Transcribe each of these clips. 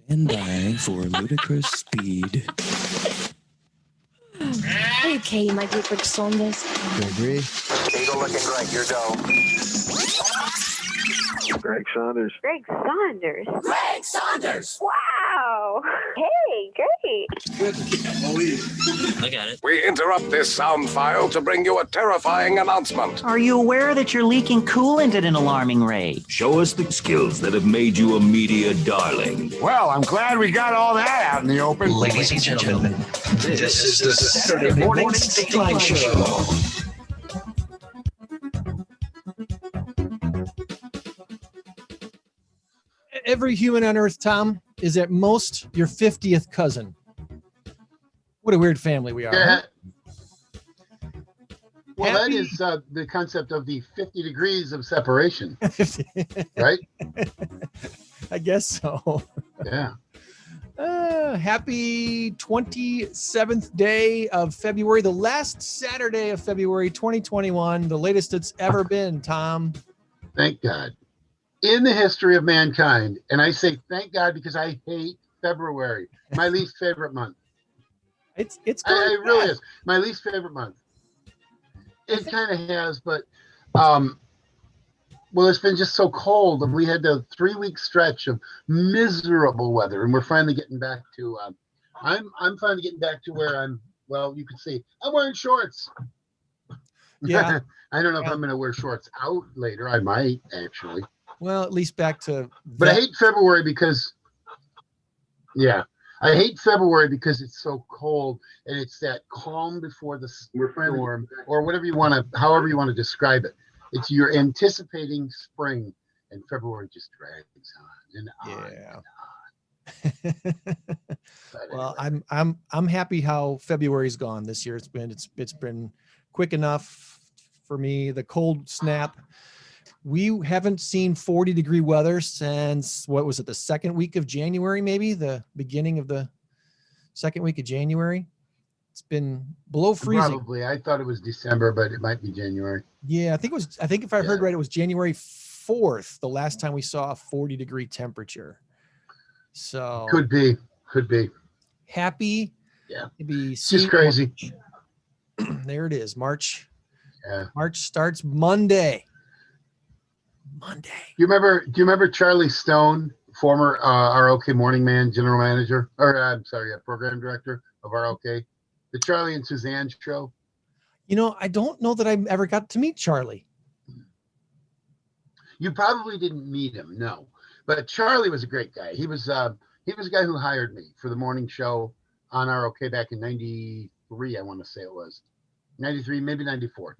Stand by for ludicrous speed. Okay, my dear Greg Saunders. Gregory. Eagle looking Greg, you're dough. Greg Saunders. Greg Saunders. Greg Saunders! Wow. Hey, great. I got it. We interrupt this sound file to bring you a terrifying announcement. Are you aware that you're leaking coolant at an alarming rate? Show us the skills that have made you a media darling. Well, I'm glad we got all that out in the open. Ladies and gentlemen, this is the Saturday Morning Stateline Show. Every human on Earth, Tom, is at most your 50th cousin. What a weird family we are. Yeah. Huh? Well, that is the concept of the 50 degrees of separation, right? I guess so. Yeah. Happy 27th day of February, the last Saturday of February 2021, the latest it's ever been, Tom. Thank God. In the history of mankind, and I say thank God because I hate February, my least favorite month. It's It really is my least favorite month. It kind of has, but well, it's been just so cold, and we had a 3-week stretch of miserable weather, and we're finally getting back to. I'm finally getting back to where I'm. Well, you can see I'm wearing shorts. Yeah. I don't know if I'm going to wear shorts out later. I might actually. Well, at least back to. But I hate February because. Yeah. I hate February because it's so cold, and it's that calm before the storm, or whatever you want to, however you want to describe it. It's you're anticipating spring, and February just drags on and on. And on. Well, I'm happy how February's gone this year. It's been quick enough for me. The cold snap. We haven't seen 40-degree weather since, what was it, the second week of January, maybe? The beginning of the second week of January. It's been below freezing. Probably. I thought it was December, but it might be January. Yeah, I think if I heard right, it was January 4th, the last time we saw a 40-degree temperature. So Could be. Happy. Yeah. To be It's just crazy. There it is. March. Yeah. March starts Monday. Do you remember Charlie Stone, former ROK Morning Man, general manager, or I'm sorry, program director of ROK, the Charlie and Suzanne show? You know, I don't know that I ever got to meet Charlie. You probably didn't meet him, no. But Charlie was a great guy. He was a guy who hired me for the morning show on ROK back in 93, I want to say it was. 93, maybe 94.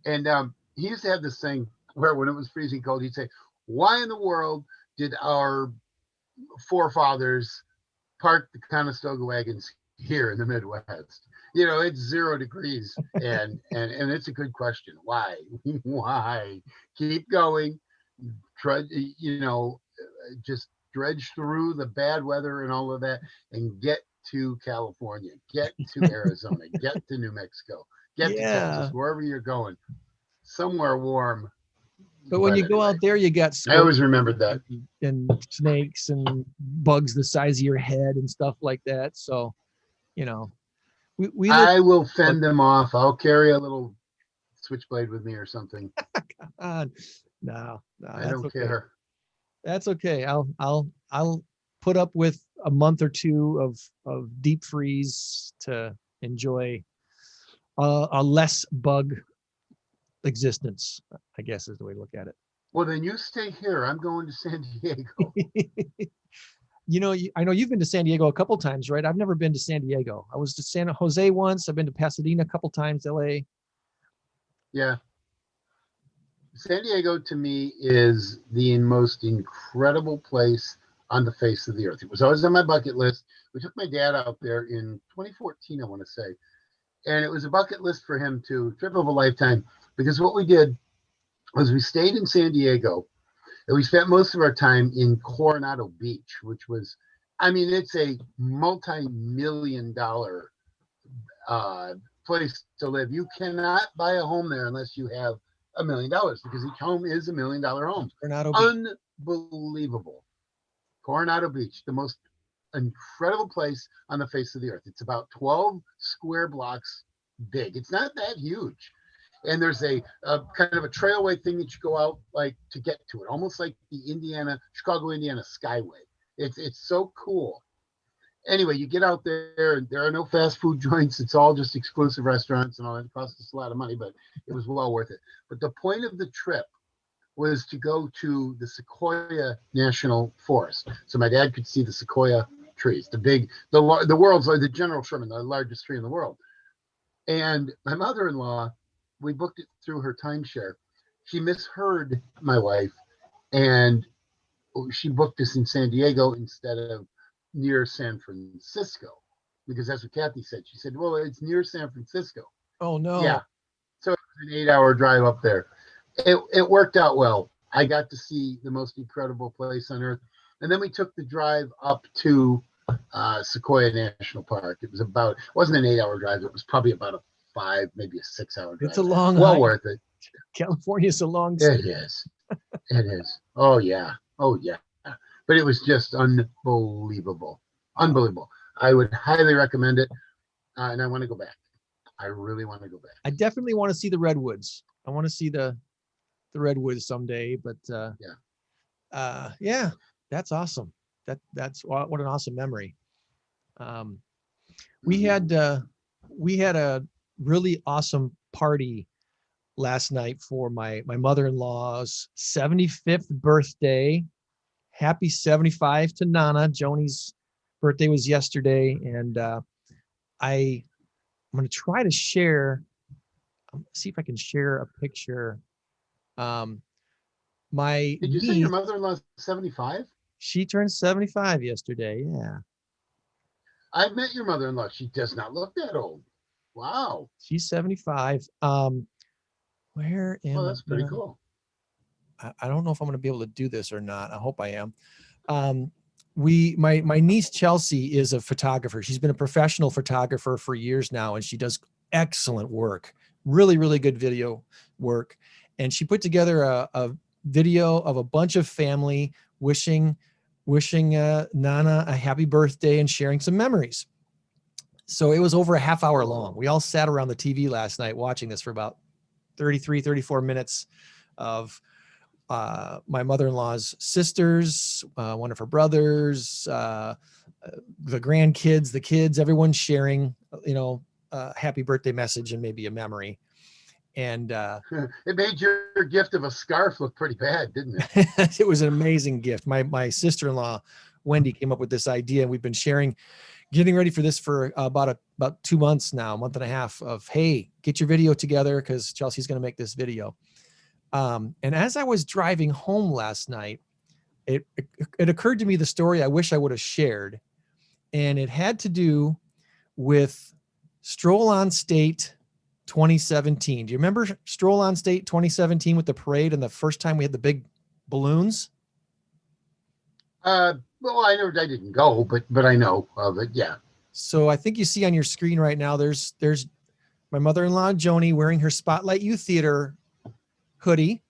And he used to have this thing where when it was freezing cold, he'd say, why in the world did our forefathers park the Conestoga wagons here in the Midwest? You know, it's 0 degrees, and it's a good question. Why? Why? Keep going. Just dredge through the bad weather and all of that, and get to California, get to Arizona, get to New Mexico, get to Texas, wherever you're going, somewhere warm. But when you go out there, you got I always remembered that. And snakes and bugs the size of your head and stuff like that. So, you know, I will fend them off. I'll carry a little switchblade with me or something. No, I don't care. That's okay. I'll put up with a month or two of deep freeze to enjoy a less bug existence, I guess is the way to look at it. Well, then you stay here. I'm going to San Diego. You know, I know you've been to San Diego a couple times, right? I've never been to San Diego. I was to San Jose once. I've been to Pasadena a couple times, LA. Yeah. San Diego to me is the most incredible place on the face of the earth. It was always on my bucket list. We took my dad out there in 2014, I want to say. And it was a bucket list for him too, trip of a lifetime. Because what we did was we stayed in San Diego, and we spent most of our time in Coronado Beach, which was, I mean, it's a multi-million-dollar place to live. You cannot buy a home there unless you have $1 million, because each home is $1 million home. Coronado Beach. Unbelievable. Coronado Beach, the most incredible place on the face of the earth. It's about 12 square blocks big. It's not that huge. And there's a kind of a trailway thing that you go out like to get to it, almost like the Chicago, Indiana Skyway. It's so cool. Anyway, you get out there and there are no fast food joints. It's all just exclusive restaurants and all that. It cost us a lot of money, but it was well worth it. But the point of the trip was to go to the Sequoia National Forest. So my dad could see the sequoia trees, the world's, like the General Sherman, the largest tree in the world. And my mother-in-law, we booked it through her timeshare. She misheard my wife, and she booked us in San Diego instead of near San Francisco, because that's what Kathy said. She said, well, it's near San Francisco. Oh, no. Yeah. So it was an 8-hour drive up there. It worked out well. I got to see the most incredible place on earth. And then we took the drive up to Sequoia National Park. It wasn't an 8-hour drive. It was probably about a 5, maybe a 6-hour drive. It's a long well hike. Worth it. California's a long state. It is. It is. Oh yeah. But it was just unbelievable. I would highly recommend it. And I want to go back. I really want to go back. I definitely want to see the redwoods. I want to see the redwoods someday, but yeah, that's awesome. That's what an awesome memory. We had a really awesome party last night for my mother-in-law's 75th birthday. Happy 75 to Nana. Joni's birthday was yesterday, and I'm going to try to see if I can share a picture. Did you say your mother-in-law's 75? She turned 75 yesterday. Yeah. I met your mother-in-law. She does not look that old. Wow. She's 75. Where am I? That's pretty cool. I don't know if I'm going to be able to do this or not. I hope I am. My niece Chelsea is a photographer. She's been a professional photographer for years now, and she does excellent work. Really, really good video work. And she put together a video of a bunch of family wishing Nana a happy birthday and sharing some memories. So it was over a half hour long. We all sat around the TV last night watching this for about 34 minutes of my mother-in-law's sisters, one of her brothers, the grandkids, the kids, everyone sharing, a happy birthday message and maybe a memory. And it made your gift of a scarf look pretty bad, didn't it? It was an amazing gift. My sister-in-law, Wendy, came up with this idea, and we've been getting ready for this for about 2 months now, a month and a half of, hey, get your video together because Chelsea's going to make this video. And as I was driving home last night, it occurred to me the story I wish I would have shared. And it had to do with Stroll on State 2017. Do you remember Stroll on State 2017 with the parade and the first time we had the big balloons? Well, I didn't go, but I know of it. Yeah. So I think you see on your screen right now, there's my mother-in-law, Joni, wearing her Spotlight Youth Theater hoodie.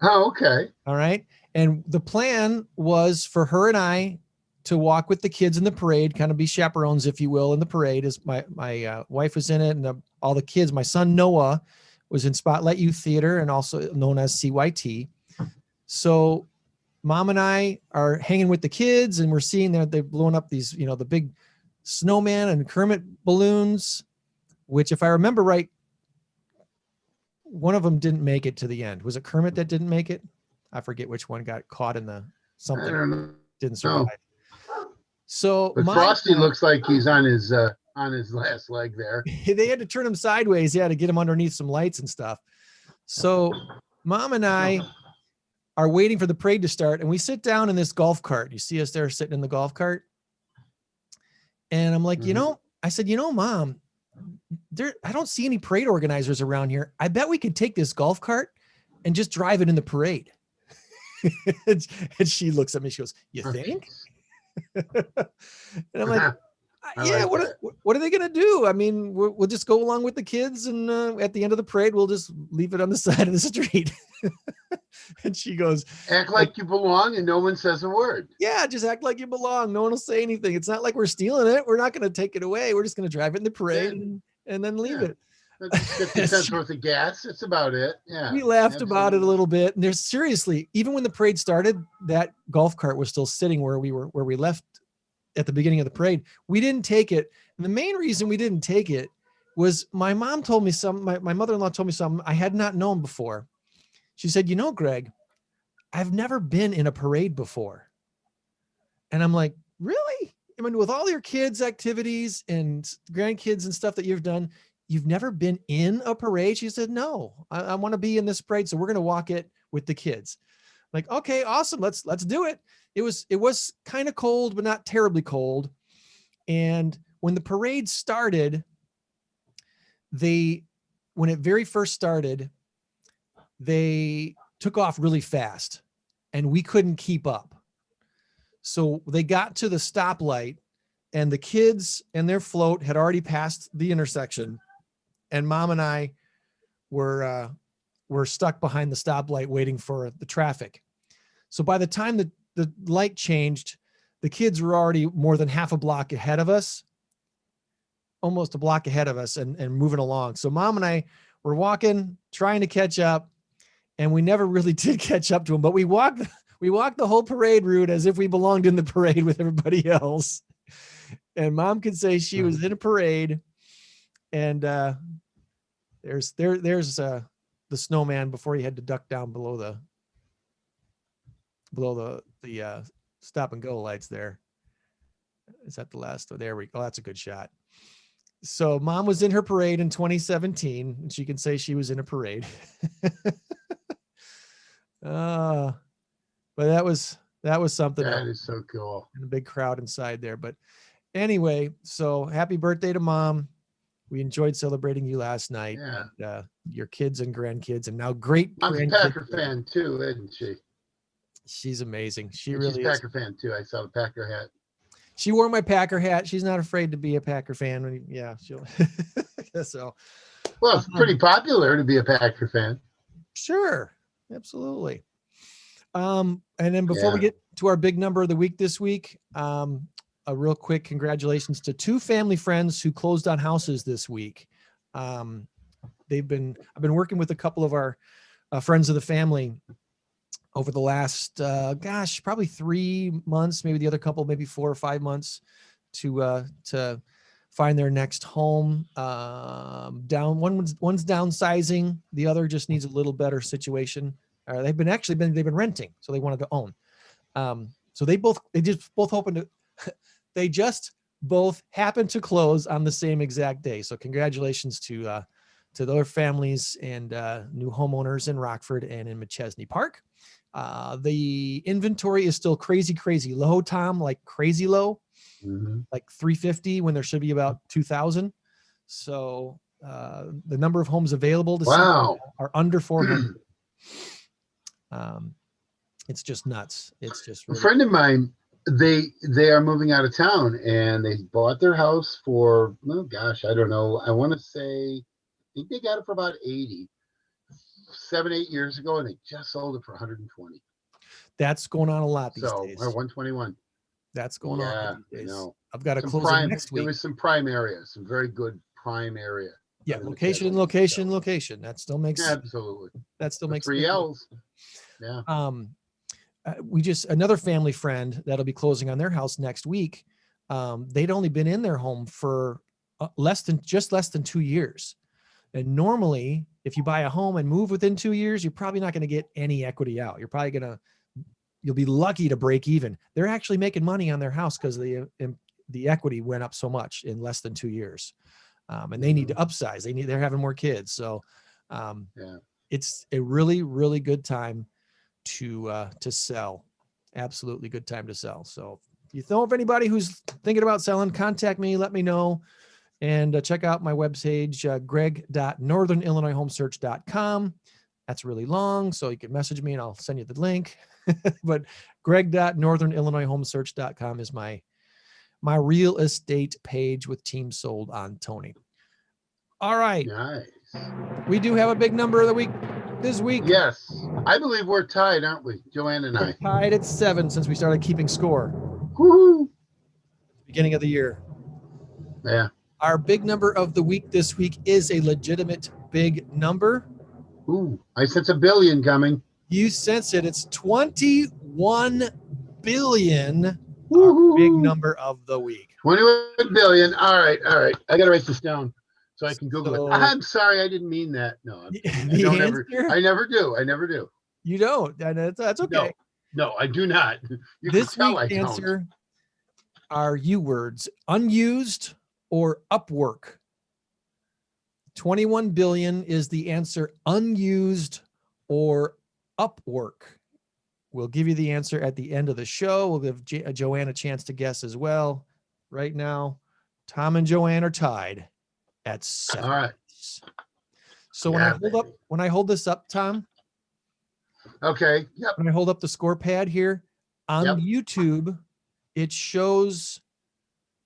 Oh, okay. All right. And the plan was for her and I to walk with the kids in the parade, kind of be chaperones, if you will, in the parade. As my wife was in it, and all the kids, my son Noah was in Spotlight Youth Theater, and also known as CYT. So Mom and I are hanging with the kids, and we're seeing that they're blowing up these, the big snowman and Kermit balloons, which, if I remember right, one of them didn't make it to the end. Was it Kermit that didn't make it? I forget which one got caught in the something. I don't know. Didn't survive. So but Frosty looks like he's on his last leg there. They had to turn him sideways, to get him underneath some lights and stuff. So Mom and I are waiting for the parade to start, and we sit down in this golf cart. You see us there sitting in the golf cart. And I'm like, I said, Mom, I don't see any parade organizers around here. I bet we could take this golf cart and just drive it in the parade. And she looks at me, she goes, you think? And I'm like, Yeah, what are they going to do? I mean, we'll just go along with the kids, and at the end of the parade, we'll just leave it on the side of the street. And she goes, act like you belong and no one says a word. Yeah, just act like you belong. No one will say anything. It's not like we're stealing it. We're not going to take it away. We're just going to drive it in the parade and then leave it. 50 cents worth of gas. It's about it. Yeah. We laughed about it a little bit. And there's seriously, even when the parade started, that golf cart was still sitting where we left at the beginning of the parade. We didn't take it. And the main reason we didn't take it was my mom told me my mother-in-law told me something I had not known before. She said, Greg, I've never been in a parade before. And I'm like, really? I mean, with all your kids' activities and grandkids and stuff that you've done, you've never been in a parade? She said, no, I want to be in this parade. So we're going to walk it with the kids. I'm like, okay, awesome. Let's do it. It was kind of cold, but not terribly cold. And when the parade started, when it very first started, they took off really fast and we couldn't keep up. So they got to the stoplight and the kids and their float had already passed the intersection. And Mom and I were stuck behind the stoplight waiting for the traffic. So by the time the light changed, the kids were already more than half a block ahead of us, almost a block ahead of us and moving along. So Mom and I were walking, trying to catch up, and we never really did catch up to them, but we walked the whole parade route as if we belonged in the parade with everybody else. And Mom could say she was in a parade. And there's the snowman before he had to duck down below the stop and go lights there. Is that the last? Oh, there we go. That's a good shot. So Mom was in her parade in 2017, and she can say she was in a parade. But that was something. That is so cool. And a big crowd inside there. But anyway, so happy birthday to Mom. We enjoyed celebrating you last night. Yeah. And, your kids and grandkids, and now great. I'm a Packer fan too, isn't she? She's amazing. She's a Packer fan too. I saw the Packer hat. She wore my Packer hat. She's not afraid to be a Packer fan. She'll. So. Well, it's pretty popular to be a Packer fan. Sure, absolutely. And then before we get to our big number of the week this week, a real quick congratulations to two family friends who closed on houses this week. I've been working with a couple of our friends of the family over the last, probably 3 months, maybe the other couple, maybe 4 or 5 months to find their next home. One's downsizing. The other just needs a little better situation. They've been renting, so they wanted to own. So they just both happened to close on the same exact day. So congratulations to their families and new homeowners in Rockford and in McChesney Park. The inventory is still crazy low, Tom, like crazy low, like 350 when there should be about 2,000. So the number of homes available to sell are under 400. It's just nuts. It's just really— A friend of mine, they are moving out of town and they bought their house for, oh gosh, I don't know. I want to say, I think they got it for about 80, 7-8 years ago, and they just sold it for 120. That's going on a lot these days. 121. That's going on these days. No. I've got to close it next week. There was some prime area, some very good prime area. Yeah, location. That still makes— absolutely. That still makes 3 L's. Yeah. Another family friend that'll be closing on their house next week. They'd only been in their home for less than 2 years. And normally if you buy a home and move within 2 years, you're probably not going to get any equity out. You'll be lucky to break even. They're actually making money on their house because the equity went up so much in less than 2 years. And they need to upsize. They're having more kids. So it's a really, really good time to sell. Absolutely good time to sell. So if you know of anybody who's thinking about selling, contact me, let me know. And check out my webpage, greg.northernillinoishomesearch.com. That's really long, so you can message me and I'll send you the link. But greg.northernillinoishomesearch.com is my my real estate page with Team Sold on Tony. All right. Nice. We do have a big number of the week this week. Yes. I believe we're tied, aren't we? Joann and I. We're tied at 7 since we started keeping score. Woohoo. Beginning of the year. Yeah. Our big number of the week this week is a legitimate big number. Ooh, I sense a billion coming. You sense it. It's 21 billion. Our big number of the week. 21 billion. All right. I got to write this down so I can Google it. I'm sorry. I didn't mean that. No, I never do. You don't. That's okay. No, I do not. You this can tell week's I don't. answer are U words: unused or Upwork. 21 billion is the answer: unused or Upwork. We'll give you the answer at the end of the show. We'll give Joann a chance to guess as well. Right now, Tom and Joann are tied at 7. All right. So Yeah, when I hold this up, Tom. Okay. Yep. When I hold up the score pad here on YouTube, it shows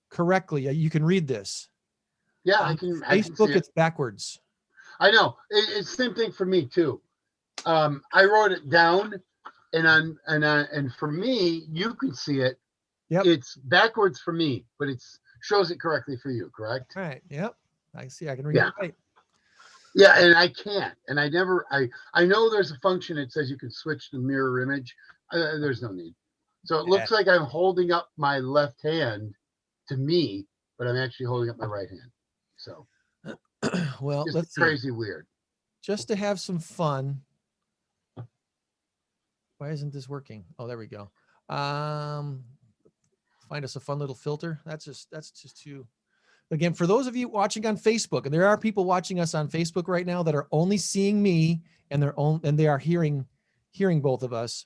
correctly. You can read this. Yeah, on I can Facebook, see it. it's backwards. I know. It's the same thing for me too. I wrote it down, and for me, you can see it. Yep. It's backwards for me, but it shows it correctly for you. Correct? Right. Yep. I see. I can read it right. Yeah, and I can't, and I know there's a function that says you can switch the mirror image. There's no need. So it looks like I'm holding up my left hand to me, but I'm actually holding up my right hand. So, well, let's see. Crazy weird. Just to have some fun. Why isn't this working? Oh, there we go. Find us a fun little filter. That's just too. Again, for those of you watching on Facebook, and there are people watching us on Facebook right now that are only seeing me, and they are hearing both of us,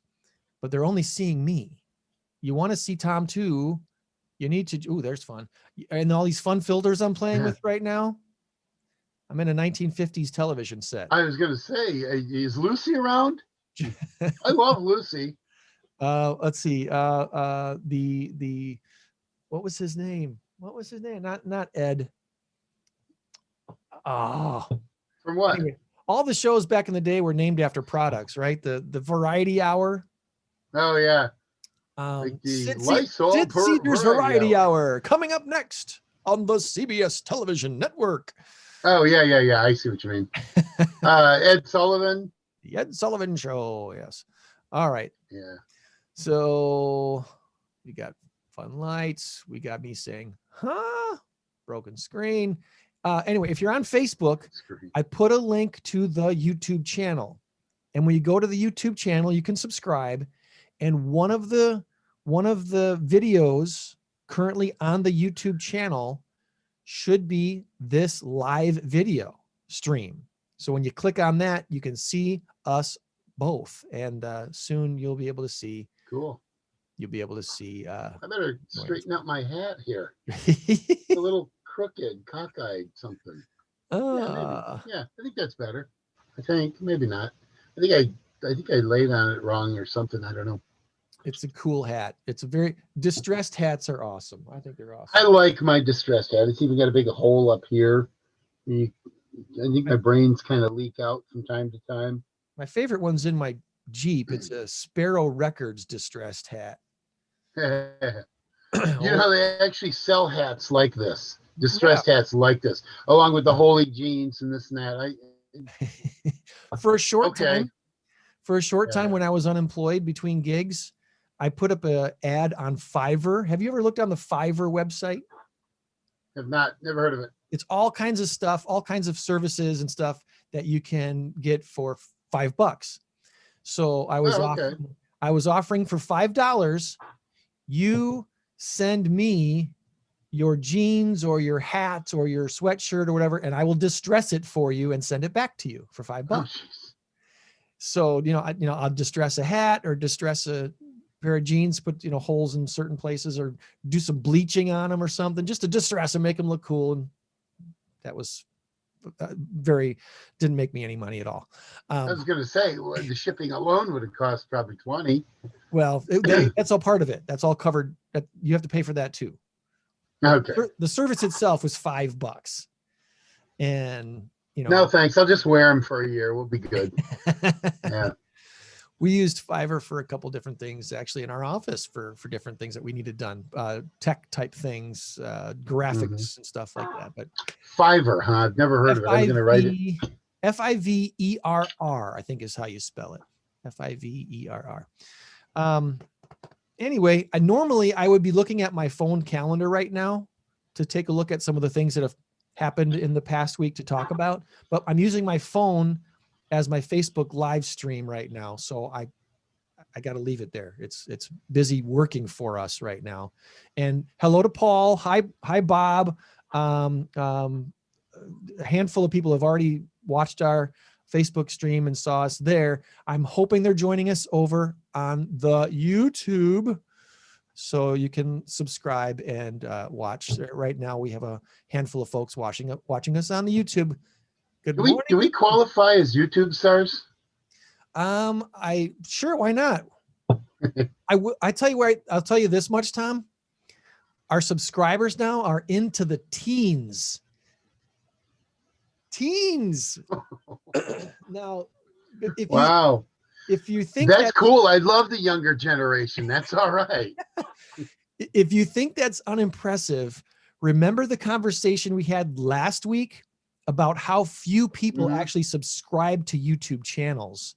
but they're only seeing me. You want to see Tom too? You need to. Ooh, there's fun, and all these fun filters I'm playing with right now. I'm in a 1950s television set. I was gonna say, is Lucy around? I love Lucy. Let's see. The what was his name? What was his name? Not Ed. From what? Anyway, all the shows back in the day were named after products, right? The Variety Hour. Oh yeah. Like the Sid Caesar's Variety Hour coming up next on the CBS television network. Oh yeah. I see what you mean. Ed Sullivan. The Ed Sullivan Show. Yes. All right. Yeah. So we got fun lights. We got me saying, broken screen. Anyway, if you're on Facebook, I put a link to the YouTube channel. And when you go to the YouTube channel, you can subscribe. And one of the videos currently on the YouTube channel should be this live video stream. So when you click on that, you can see us both. And soon you'll be able to see. Cool. You'll be able to see. I better straighten out my hat here. It's a little crooked, cockeyed something. I think that's better. I think maybe not. I think I laid on it wrong or something. I don't know. It's a cool hat. It's a very distressed hats are awesome. I think they're awesome. I like my distressed hat. It's even got a big hole up here. I think my brains kind of leak out from time to time. My favorite one's in my Jeep. It's a Sparrow Records distressed hat. They actually sell hats like this, distressed hats like this, along with the holy jeans and this and that. For a short time when I was unemployed between gigs, I put up an ad on Fiverr. Have you ever looked on the Fiverr website? Have not, never heard of it. It's all kinds of stuff, all kinds of services and stuff that you can get for $5. So I was offering for $5. You send me your jeans or your hat or your sweatshirt or whatever, and I will distress it for you and send it back to you for $5. Oh, so, I'll distress a hat or distress a pair of jeans, put, holes in certain places or do some bleaching on them or something just to distress them, make them look cool. And that was didn't make me any money at all. I was going to say, the shipping alone would have cost probably $20. Well, that's all part of it. That's all covered. You have to pay for that too. Okay. The service itself was $5. And, no, thanks. I'll just wear them for a year. We'll be good. Yeah. We used Fiverr for a couple different things, actually, in our office for different things that we needed done, tech type things, graphics and stuff like that. But Fiverr, huh? I've never heard of it. I'm going to write it. Fiverr, I think is how you spell it. Fiverr. Anyway, I would be looking at my phone calendar right now to take a look at some of the things that have happened in the past week to talk about, but I'm using my phone as my Facebook live stream right now. So I got to leave it there. It's busy working for us right now. And hello to Paul. Hi, Bob. A handful of people have already watched our Facebook stream and saw us there. I'm hoping they're joining us over on the YouTube, so you can subscribe and watch. Right now, we have a handful of folks watching us on the YouTube. Good morning. Do we qualify as YouTube stars? Sure, why not? I tell you I'll tell you this much, Tom. Our subscribers now are into the teens. Now, if you think that's cool, I love the younger generation. That's all right. If you think that's unimpressive, remember the conversation we had last week about how few people actually subscribe to YouTube channels,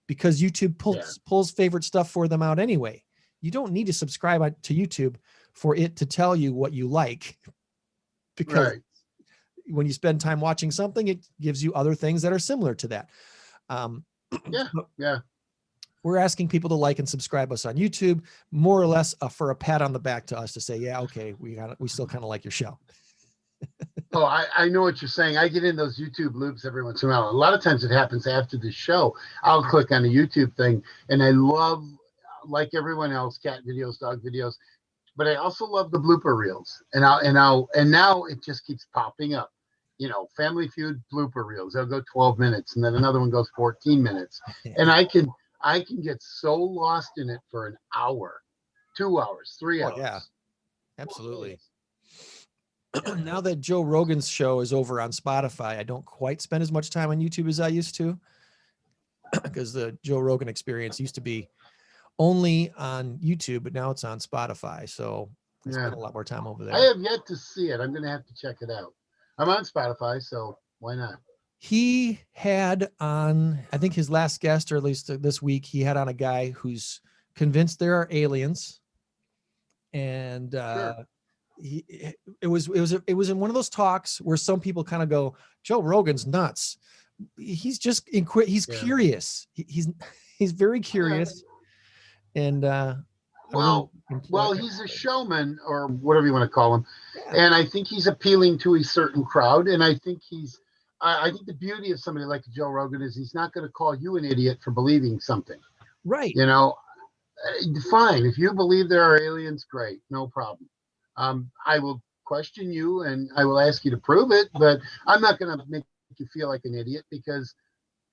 because YouTube pulls favorite stuff for them out anyway. You don't need to subscribe to YouTube for it to tell you what you like, because when you spend time watching something, it gives you other things that are similar to that. We're asking people to like and subscribe us on YouTube, more or less for a pat on the back to us to say, yeah, okay, we still kind of like your show. Oh, I know what you're saying. I get in those YouTube loops every once in a while. A lot of times it happens after the show. I'll click on a YouTube thing, and I love, like everyone else, cat videos, dog videos, but I also love the blooper reels. And now it just keeps popping up. Family Feud blooper reels. They'll go 12 minutes, and then another one goes 14 minutes. And I can get so lost in it for an hour, 2 hours, 3 hours. Yeah, absolutely. Now that Joe Rogan's show is over on Spotify, I don't quite spend as much time on YouTube as I used to, because the Joe Rogan Experience used to be only on YouTube, but now it's on Spotify. So I spend a lot more time over there. I have yet to see it. I'm going to have to check it out. I'm on Spotify, so why not? He had on, I think his last guest, or at least this week, he had on a guy who's convinced there are aliens. And it was in one of those talks where some people kind of go, Joe Rogan's nuts. He's just he's curious. He's very curious. And well, he's a showman, or whatever you want to call him. And I think he's appealing to a certain crowd. And I think I think the beauty of somebody like Joe Rogan is he's not going to call you an idiot for believing something. Right. Fine. If you believe there are aliens, great. No problem. I will question you and I will ask you to prove it, but I'm not going to make you feel like an idiot, because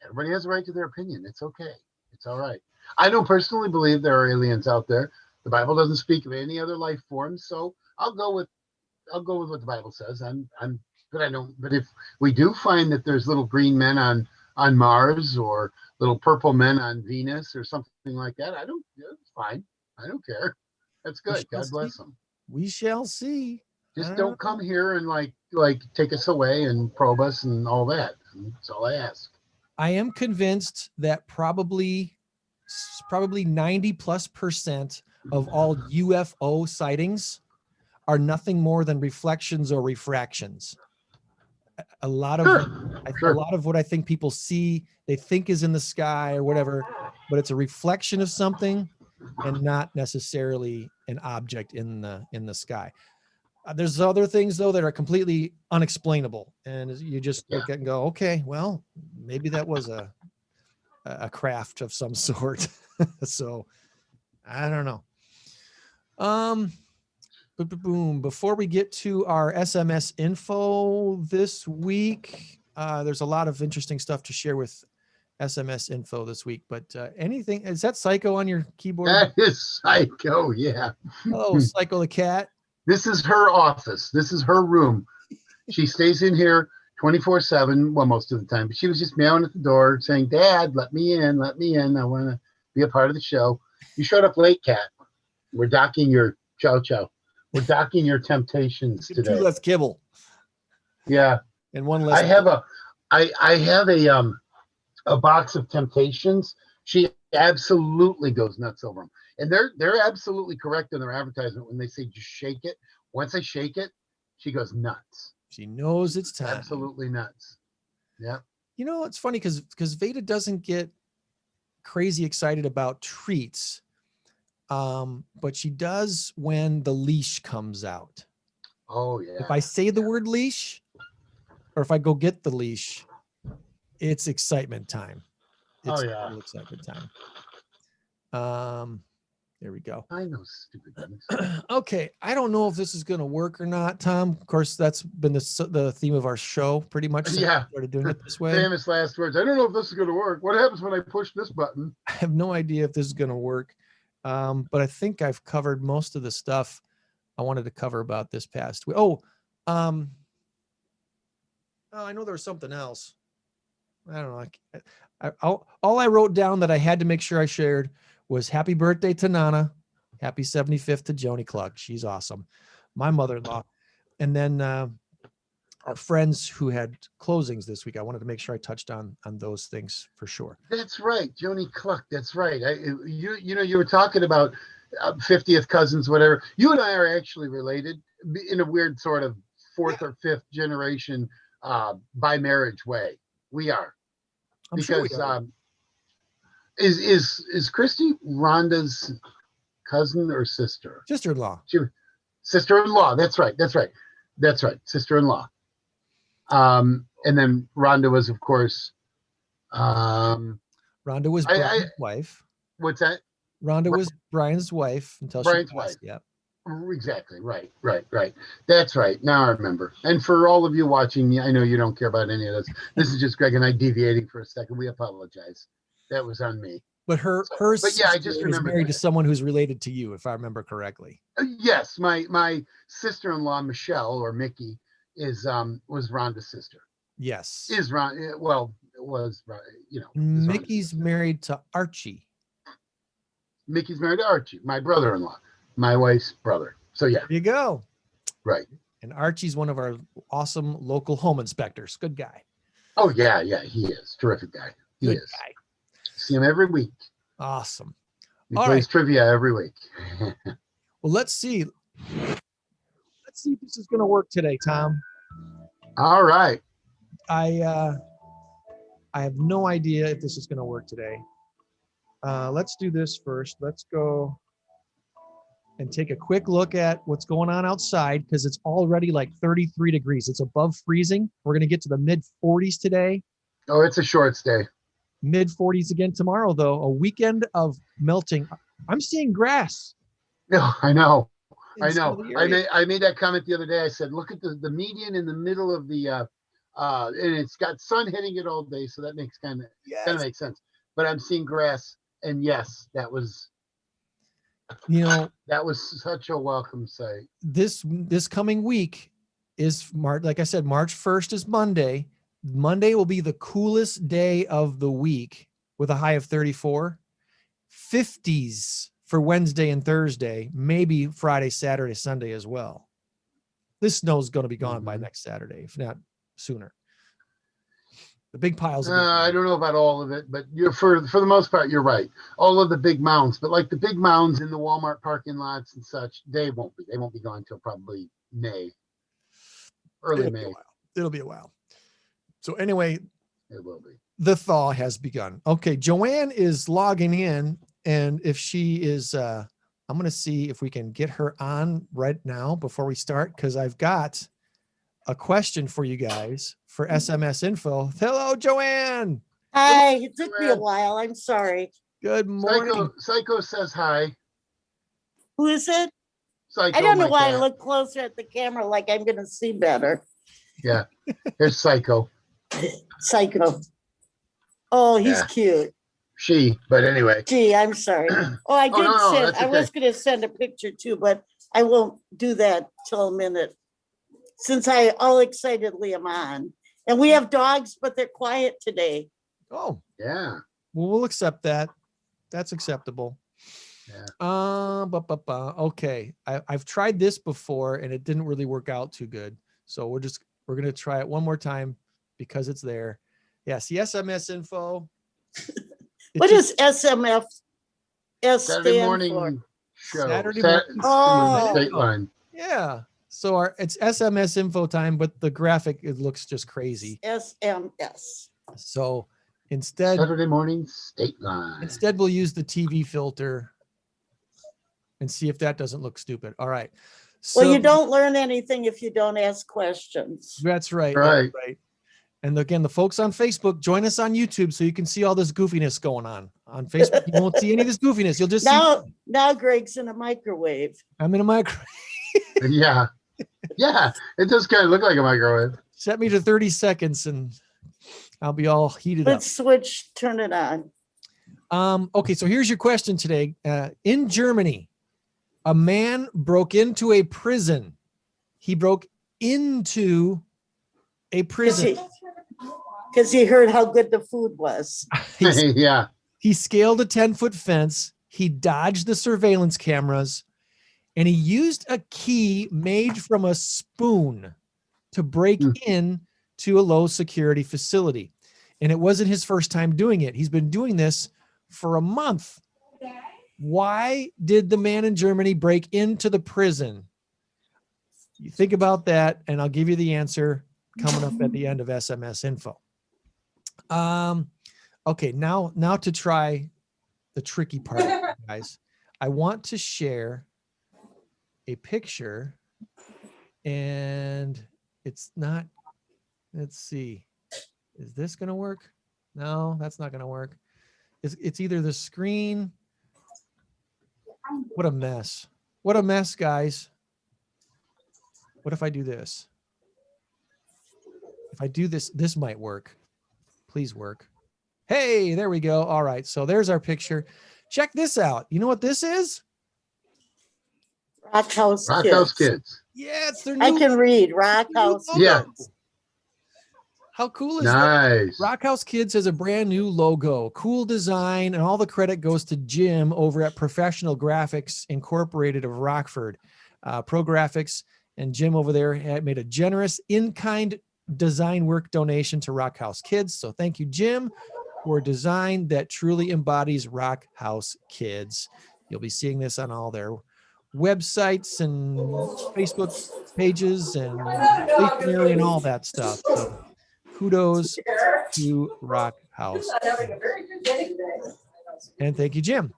everybody has a right to their opinion. It's okay. It's all right. I don't personally believe there are aliens out there. The Bible doesn't speak of any other life forms, so I'll go with what the Bible says. But if we do find that there's little green men on Mars, or little purple men on Venus, or something like that, it's fine. I don't care. That's good. God bless them. We shall see. Just don't come here and like take us away and probe us and all that. That's all I ask. I am convinced that probably 90+% of all UFO sightings are nothing more than reflections or refractions. A lot of what I think people see, they think is in the sky or whatever, but it's a reflection of something and not necessarily an object in the sky. There's other things though that are completely unexplainable, and you just look at and go, okay, well, maybe that was a craft of some sort. So I don't know. Boom. Before we get to our SMS info this week, there's a lot of interesting stuff to share with SMS info this week, but anything, is that Psycho on your keyboard? That is Psycho. Yeah. Oh, Psycho the cat. This is her office. This is her room. She stays in here 24/7, well, most of the time. But she was just meowing at the door saying, Dad, let me in. Let me in. I want to be a part of the show. You showed up late, Kat. We're docking your chow. We're docking your temptations today. 2 less kibble. Yeah. And 1 less. I have a box of Temptations. She absolutely goes nuts over them. And they're absolutely correct in their advertisement when they say just shake it. Once I shake it, she goes nuts. She knows it's time. Absolutely nuts. Yeah. You know, it's funny because Veda doesn't get crazy excited about treats. But she does when the leash comes out. Oh, yeah. If I say the word leash, or if I go get the leash, it's excitement time. It's total excitement time. There we go. I know stupid things. Okay, I don't know if this is going to work or not, Tom. Of course, that's been the theme of our show pretty much since we started doing it this way. Famous last words. I don't know if this is going to work. What happens when I push this button? I have no idea if this is going to work, but I think I've covered most of the stuff I wanted to cover about this past week. I know there was something else. I don't know. All I wrote down that I had to make sure I shared was happy birthday to Nana. Happy 75th to Joni Cluck. She's awesome. My mother-in-law. And then our friends who had closings this week. I wanted to make sure I touched on those things for sure. That's right. Joni Cluck. That's right. You were talking about 50th cousins, whatever. You and I are actually related in a weird sort of 4th or 5th generation by marriage way. We are. I'm because sure we are. Is Christy Rhonda's cousin or sister? Sister-in-law. Sister-in-law. That's right. Sister-in-law. And then Rhonda was, of course. Rhonda was Brian's wife. What's that? Rhonda was Brian's wife until Brian's she passed. wife. Yep. Exactly. Right. That's right. Now I remember. And for all of you watching, I know you don't care about any of this. This is just Greg and I deviating for a second. We apologize. That was on me. But her I just is remember married to someone who's related to you, if I remember correctly. Yes, my sister-in-law Michelle or Mickey was Rhonda's sister. Yes. Is Ron? Well, it was Mickey's married to Archie. Mickey's married to Archie, my brother-in-law, my wife's brother. So yeah. There you go. Right. And Archie's one of our awesome local home inspectors. Good guy. Oh yeah, he is. Terrific guy. He Good is. guy. See him every week. Awesome. He plays trivia every week. Well, let's see. Let's see if this is going to work today, Tom. All right. I have no idea if this is going to work today. Let's do this first. Let's go and take a quick look at what's going on outside because it's already like 33 degrees. It's above freezing. We're going to get to the mid 40s today. Oh, it's a short stay. Mid 40s again tomorrow, though. A weekend of melting. I'm seeing grass. No, I know. I made that comment the other day. I said, look at the median in the middle of the and it's got sun hitting it all day, so that makes kind of makes sense. But I'm seeing grass, and yes, that was that was such a welcome sight. This coming week is like I said, March 1st is Monday. Monday will be the coolest day of the week with a high of 34. 50s for Wednesday and Thursday, maybe Friday, Saturday, Sunday as well. This snow is going to be gone by next Saturday, if not sooner. The big piles. I don't know about all of it, but for the most part, you're right. All of the big mounds, but like the big mounds in the Walmart parking lots and such, they won't be gone until probably May, early May. It'll be a while. So anyway, it will be. The thaw has begun. Okay, Joann is logging in, and if she is, I'm going to see if we can get her on right now before we start, because I've got a question for you guys for SMS info. Hello, Joann. Hi. It took me a while. I'm sorry. Good morning. Psycho says hi. Who is it? Psycho, I don't know why I look closer at the camera like I'm going to see better. Yeah, here's Psycho. Psycho. Oh, he's cute. But anyway. Gee, I'm sorry. Oh, I did I I was going to send a picture too, but I won't do that till a minute, since I all excitedly am on. And we have dogs, but they're quiet today. Oh, Yeah. well, we'll accept that. That's acceptable. Yeah. Okay. I've tried this before and it didn't really work out too good. So we're going to try it one more time because it's there. Yeah. See, SMS info. What is SMF? Saturday morning show. Saturday morning. Stateline. Yeah. So it's SMS info time, but the graphic, it looks just crazy. SMS. So instead, Saturday morning Stateline. Instead, we'll use the TV filter and see if that doesn't look stupid. All right. So, Well, you don't learn anything if you don't ask questions. That's right. Right. That's right. And again, the folks on Facebook, join us on YouTube so you can see all this goofiness going on. On Facebook, you won't see any of this goofiness. You'll just see. Now Greg's in a microwave. I'm in a microwave. Yeah. Yeah. It does kind of look like a microwave. Set me to 30 seconds and I'll be all heated Let's switch, turn it on. up. Okay, so here's your question today. In Germany, a man broke into a prison. He broke into a prison. Because he heard how good the food was. Yeah. He scaled a 10-foot fence. He dodged the surveillance cameras. And he used a key made from a spoon to break in to a low security facility. And it wasn't his first time doing it. He's been doing this for a month. Why did the man in Germany break into the prison? You think about that, and I'll give you the answer coming up at the end of SMS info. Okay, now to try the tricky part, guys. I want to share a picture, and it's not, let's see. Is this going to work? No, that's not going to work. It's either the screen. What a mess. What a mess, guys. What if I do this? If I do this, this might work. Please work. Hey, there we go. All right. So there's our picture. Check this out. You know what this is? Rock House Kids. Yeah, it's their new. I can read Rock House Yeah. Kids. How cool is Nice. that? Rock House Kids has a brand new logo, cool design, and all the credit goes to Jim over at Professional Graphics Incorporated of Rockford. Pro Graphics and Jim over there had made a generous in-kind design work donation to Rock House Kids. So thank you, Jim, for a design that truly embodies Rock House Kids. You'll be seeing this on all their websites and Facebook pages and stationery and all that stuff. So kudos to Rock House. And thank you, Jim.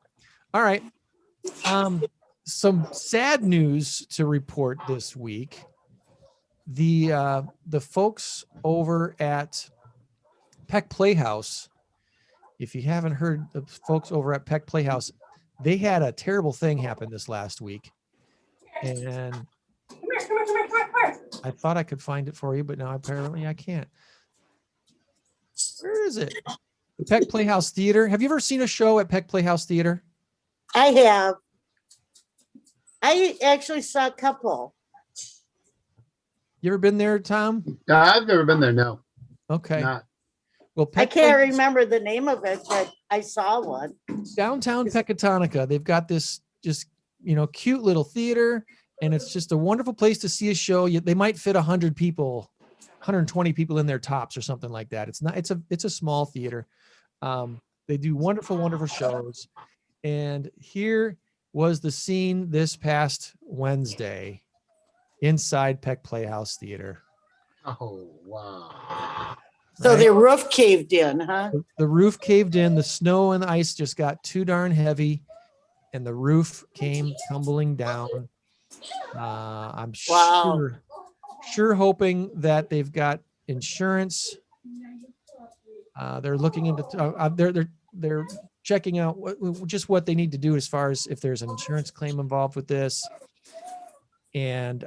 All right. Some sad news to report this week. The folks over at Peck Playhouse, if you haven't heard the folks over at Peck Playhouse, they had a terrible thing happen this last week. And I thought I could find it for you, but now apparently I can't. Where is it? The Peck Playhouse Theater. Have you ever seen a show at Peck Playhouse Theater? I have. I actually saw a couple. You ever been there, Tom? I've never been there, no. Okay. Not. Well, I can't remember the name of it, but I saw one. Downtown Pecatonica, they've got this just, cute little theater, and it's just a wonderful place to see a show. They might fit 100 people, 120 people in their tops or something like that. It's a small theater. They do wonderful, wonderful shows. And here was the scene this past Wednesday inside Peck Playhouse Theater. Oh, wow. So the roof caved in, huh? The roof caved in. The snow and the ice just got too darn heavy, and the roof came tumbling down. I'm sure hoping that they've got insurance. They're looking into. They're checking out what they need to do as far as if there's an insurance claim involved with this. And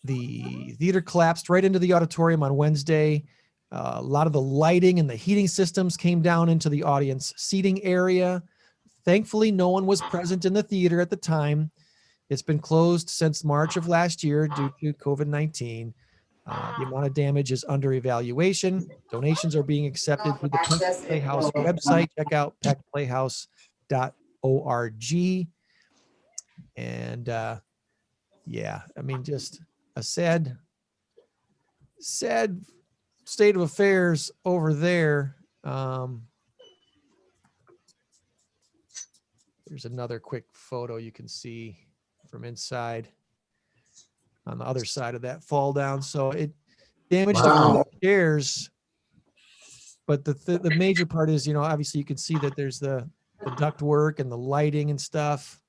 the theater collapsed right into the auditorium on Wednesday. A lot of the lighting and the heating systems came down into the audience seating area. Thankfully, no one was present in the theater at the time. It's been closed since March of last year due to COVID-19. The amount of damage is under evaluation. Donations are being accepted through the Peck Playhouse website. Check out peckplayhouse.org. And yeah, I mean, just a sad state of affairs over there. There's another quick photo you can see from inside on the other side of that fall down. So it damaged a few chairs, but the major part is, obviously you can see that there's the duct work and the lighting and stuff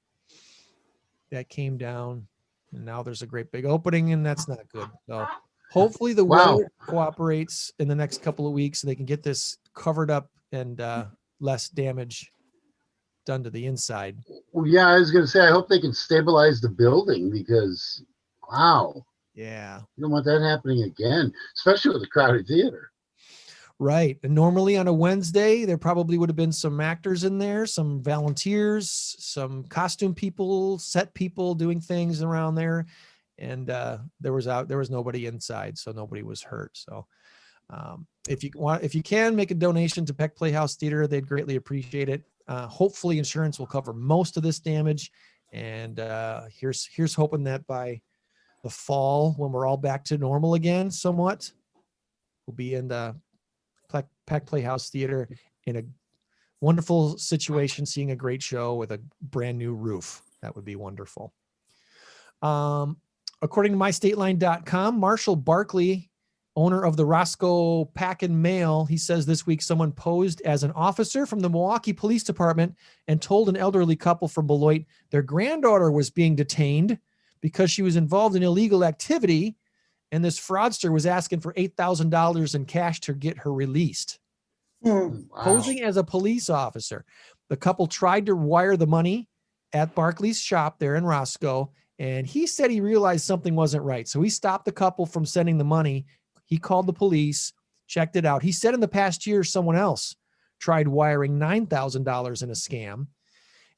that came down, and now there's a great big opening, and that's not good. So hopefully the weather cooperates in the next couple of weeks so they can get this covered up and less damage done to the inside. Well, yeah, I was going to say, I hope they can stabilize the building because, wow. Yeah. You don't want that happening again, especially with a crowded theater. Right. And normally on a Wednesday, there probably would have been some actors in there, some volunteers, some costume people, set people doing things around there. And there was nobody inside, so nobody was hurt. So if you can make a donation to Peck Playhouse Theater, they'd greatly appreciate it. Hopefully insurance will cover most of this damage. And here's hoping that by the fall, when we're all back to normal again, somewhat, we'll be in the Peck Playhouse Theater in a wonderful situation, seeing a great show with a brand new roof. That would be wonderful. According to MyStateline.com, Marshall Barkley, owner of the Roscoe Pack and Mail, he says this week someone posed as an officer from the Milwaukee Police Department and told an elderly couple from Beloit their granddaughter was being detained because she was involved in illegal activity, and this fraudster was asking for $8,000 in cash to get her released. Wow. Posing as a police officer. The couple tried to wire the money at Barkley's shop there in Roscoe, and he said he realized something wasn't right. So he stopped the couple from sending the money. He called the police, checked it out. He said in the past year, someone else tried wiring $9,000 in a scam.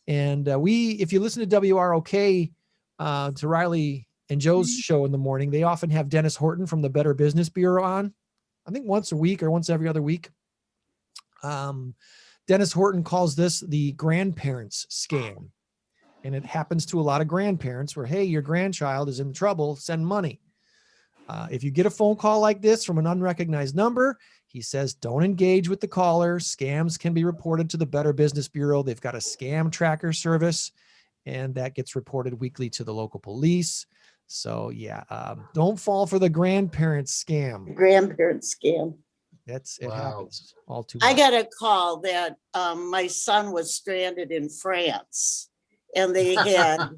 And if you listen to WROK, to Riley and Joe's show in the morning, they often have Dennis Horton from the Better Business Bureau on, I think once a week or once every other week. Dennis Horton calls this the grandparents scam. And it happens to a lot of grandparents where, hey, your grandchild is in trouble, send money. If you get a phone call like this from an unrecognized number, he says, don't engage with the caller. Scams can be reported to the Better Business Bureau. They've got a scam tracker service, and that gets reported weekly to the local police. So yeah, don't fall for the grandparents scam. Grandparents scam. It happens all too much. I got a call that my son was stranded in France, and they had,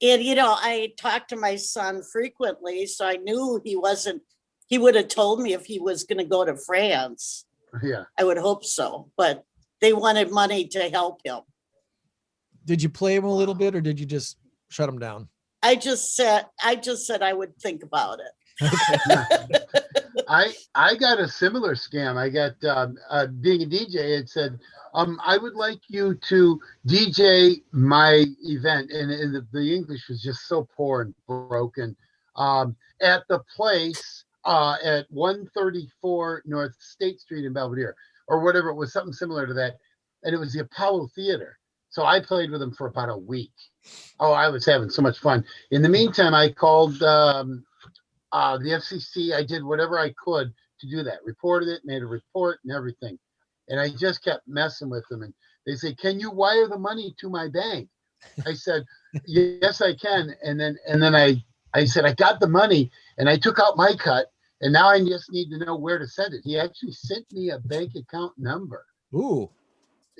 and I talked to my son frequently, so I knew he would have told me if he was going to go to France. Yeah. I would hope so, but they wanted money to help him. Did you play him a little bit, or did you just shut him down? I just said I would think about it. I got a similar scam. I got being a DJ. It said, I would like you to DJ my event, and the English was just so poor and broken. At the place at 134 North State Street in Belvedere, or whatever. It was something similar to that, and it was the Apollo Theater. So I played with him for about a week. Oh, I was having so much fun. In the meantime, I called the FCC. I did whatever I could to do that. Reported it, made a report and everything. And I just kept messing with them. And they say, can you wire the money to my bank? I said, yes, I can. And then I said, I got the money and I took out my cut. And now I just need to know where to send it. He actually sent me a bank account number. Ooh.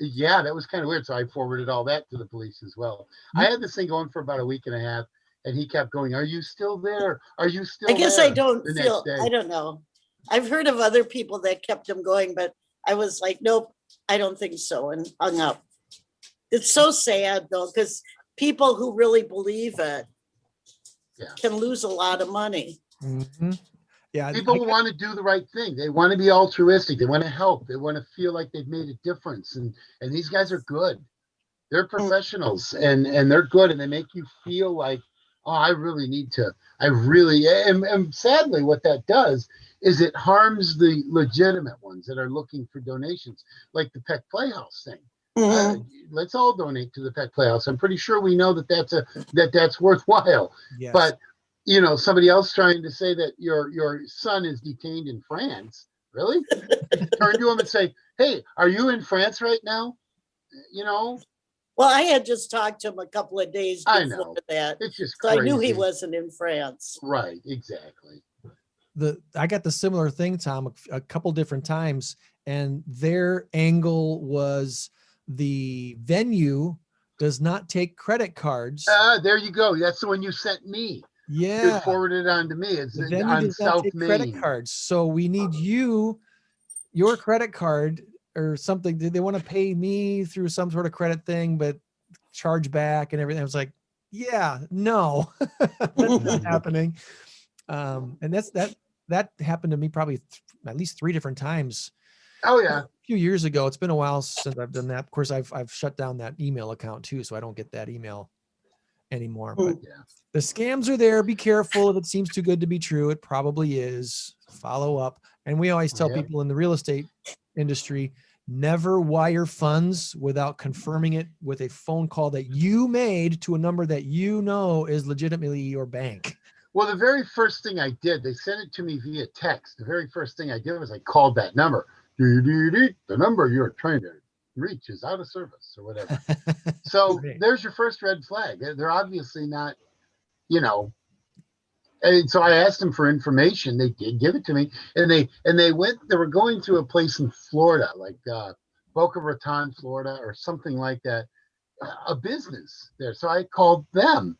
Yeah, that was kind of weird. So I forwarded all that to the police as well. I had this thing going for about a week and a half, and he kept going, are you still there? Are you still there? I guess I don't know. I've heard of other people that kept him going, but I was like, nope, I don't think so, and hung up. It's so sad, though, because people who really believe it can lose a lot of money. Mm-hmm. Yeah, people want to do the right thing. They want to be altruistic. They want to help. They want to feel like they've made a difference. And these guys are good. They're professionals and they're good, and they make you feel like, oh, I really, and sadly what that does is it harms the legitimate ones that are looking for donations, like the Pet Playhouse thing. Let's all donate to the Pet Playhouse. I'm pretty sure we know that's worthwhile. Yes. But somebody else trying to say that your son is detained in France. Really? Turn to him and say, "Hey, are you in France right now?" Well, I had just talked to him a couple of days before that. It's just so crazy. I knew he wasn't in France. Right, exactly. I got the similar thing, Tom, a couple different times, and their angle was the venue does not take credit cards. There you go. That's the one you sent me. Yeah. You forwarded it on to me. It's the venue on does not South take Main. credit cards. So we need your credit card or something. They want to pay me through some sort of credit thing, but charge back and everything. I was like, yeah, no, that's not happening. And that happened to me probably at least 3 different times. Oh yeah. A few years ago. It's been a while since I've done that. Of course, I've shut down that email account too, so I don't get that email anymore. But the scams are there. Be careful. If it seems too good to be true, it probably is. Follow up. And we always tell people in the real estate industry, never wire funds without confirming it with a phone call that you made to a number that is legitimately your bank. Well, the very first thing I did, they sent it to me via text. The very first thing I did was I called that number. The number you're trying to reach is out of service or whatever. So there's your first red flag. They're obviously not, And so I asked them for information. They did give it to me, and they were going to a place in Florida, like Boca Raton, Florida, or something like that, a business there. So I called them,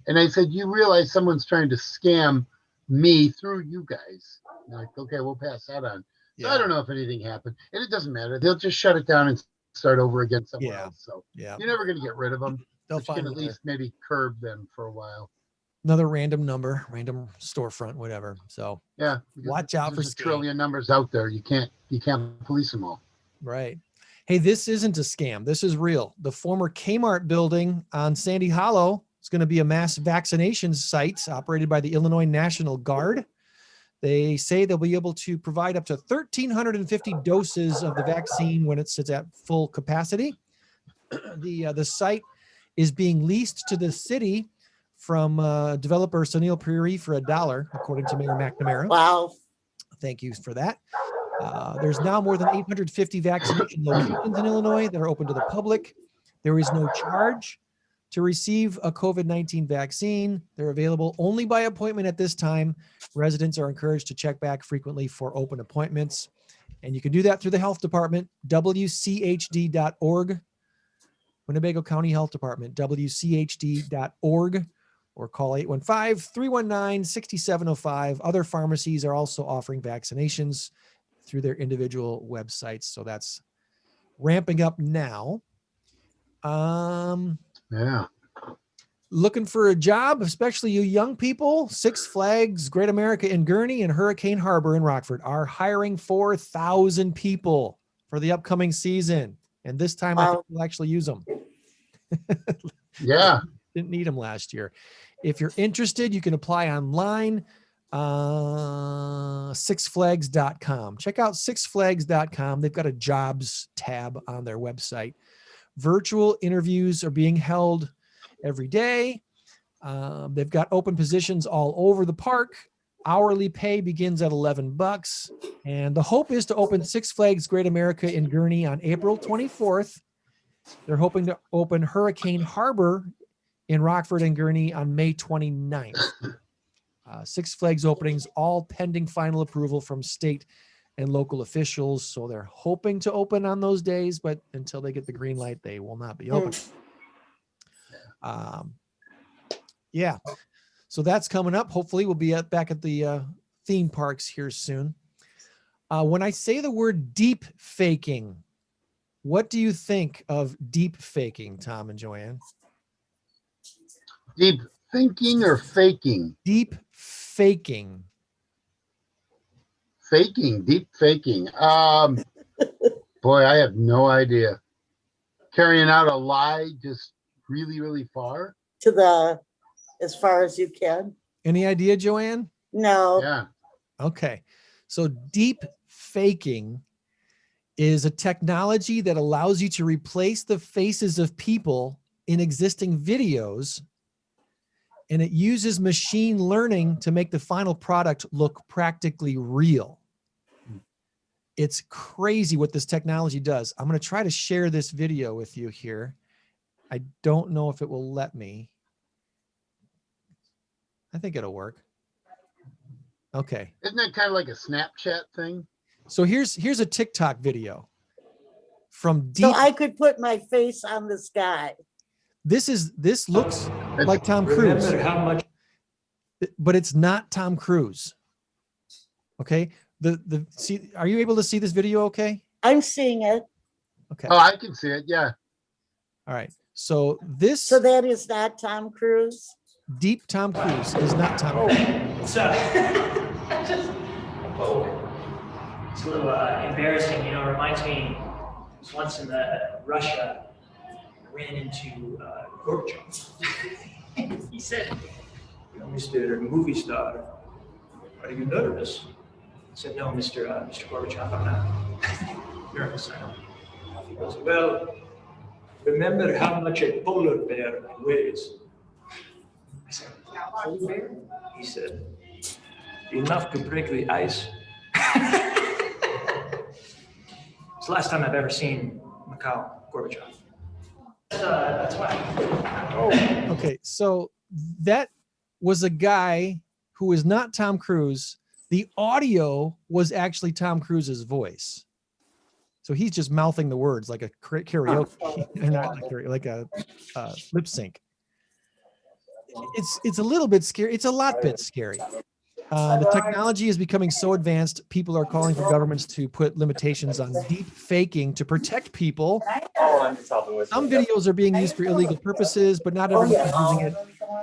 and I said, "You realize someone's trying to scam me through you guys?" And they're like, "Okay, we'll pass that on." So I don't know if anything happened, and it doesn't matter. They'll just shut it down and start over again somewhere else. So you're never going to get rid of them. They'll but you can at least maybe curb them for a while. Another random number, random storefront, whatever. So watch out for a trillion numbers out there. You can't police them all. Right. Hey, this isn't a scam. This is real. The former Kmart building on Sandy Hollow is going to be a mass vaccination site operated by the Illinois National Guard. They say they'll be able to provide up to 1,350 doses of the vaccine when it sits at full capacity. The site is being leased to the city from developer Sunil Puri for $1, according to Mayor McNamara. Wow. Thank you for that. There's now more than 850 vaccination locations in Illinois that are open to the public. There is no charge to receive a COVID-19 vaccine. They're available only by appointment at this time. Residents are encouraged to check back frequently for open appointments. And you can do that through the health department, wchd.org, Winnebago County Health Department, wchd.org, or call 815-319-6705. Other pharmacies are also offering vaccinations through their individual websites. So that's ramping up now. Looking for a job, especially you young people, Six Flags, Great America in Gurnee, and Hurricane Harbor in Rockford are hiring 4,000 people for the upcoming season. And this time I think we'll actually use them. Didn't need them last year. If you're interested, you can apply online, sixflags.com. Check out sixflags.com. They've got a jobs tab on their website. Virtual interviews are being held every day. They've got open positions all over the park. Hourly pay begins at $11. And the hope is to open Six Flags Great America in Gurnee on April 24th. They're hoping to open Hurricane Harbor in Rockford and Gurnee on May 29th. Six Flags openings, all pending final approval from state and local officials. So they're hoping to open on those days, but until they get the green light, they will not be open. So that's coming up. Hopefully we'll be back at the theme parks here soon. When I say the word deep faking, what do you think of deep faking, Tom and Joann? Deep thinking or faking? Deep faking. Deep faking. Boy, I have no idea. carrying out a lie just really, really far. As far as you can. Any idea, Joann? No. Yeah. Okay. So deep faking is a technology that allows you to replace the faces of people in existing videos, and it uses machine learning to make the final product look practically real. It's crazy what this technology does. I'm going to try to share this video with you here. I don't know if it will let me. I think it'll work. Okay. Isn't that kind of like a Snapchat thing? So here's a TikTok video from deep. So I could put my face on this guy. This looks like Tom Cruise. How much? But it's not Tom Cruise. Okay. See, are you able to see this video okay? I'm seeing it. Okay. Oh, I can see it. Yeah. All right. So that is not Tom Cruise. Deep Tom Cruise is not Tom Cruise. It's a little embarrassing, you know. It reminds me, I was once in Russia, I ran into Gorbachev. He said, "You know, Mr. Movie Star, are you nervous?" I said, "No, Mr. Gorbachev, I'm not nervous." He goes, "Well, remember how much a polar bear weighs?" I said, "Polar bear?" He said, "Enough to break the ice." It's the last time I've ever seen Mikhail Gorbachev. That's why. Oh, okay. So that was a guy who is not Tom Cruise. The audio was actually Tom Cruise's voice. So he's just mouthing the words like a karaoke, not like a lip sync. It's a little bit scary. It's a lot bit scary. The technology is becoming so advanced, people are calling for governments to put limitations on deep faking to protect people. Some videos are being used for illegal purposes, but not everyone is using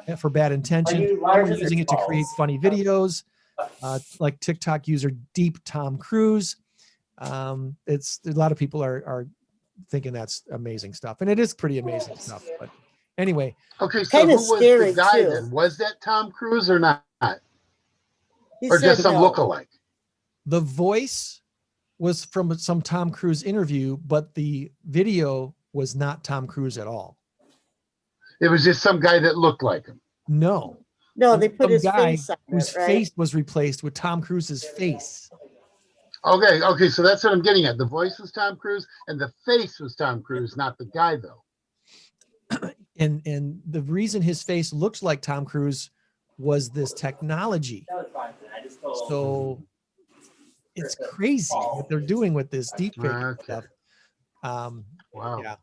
it for bad intention. Some are using it to create funny videos, like TikTok user Deep Tom Cruise. It's a lot of people are thinking that's amazing stuff, and it is pretty amazing stuff. But anyway, okay. So who was the guy then? Was that Tom Cruise or not? Or just some lookalike? The voice was from some Tom Cruise interview, but the video was not Tom Cruise at all. It was just some guy that looked like him. No, they put his face on it, whose face was replaced with Tom Cruise's face. Okay, so that's what I'm getting at. The voice was Tom Cruise, and the face was Tom Cruise, not the guy, though. And the reason his face looks like Tom Cruise was this technology. So it's crazy what they're doing with this deep fake stuff. Wow. Yeah.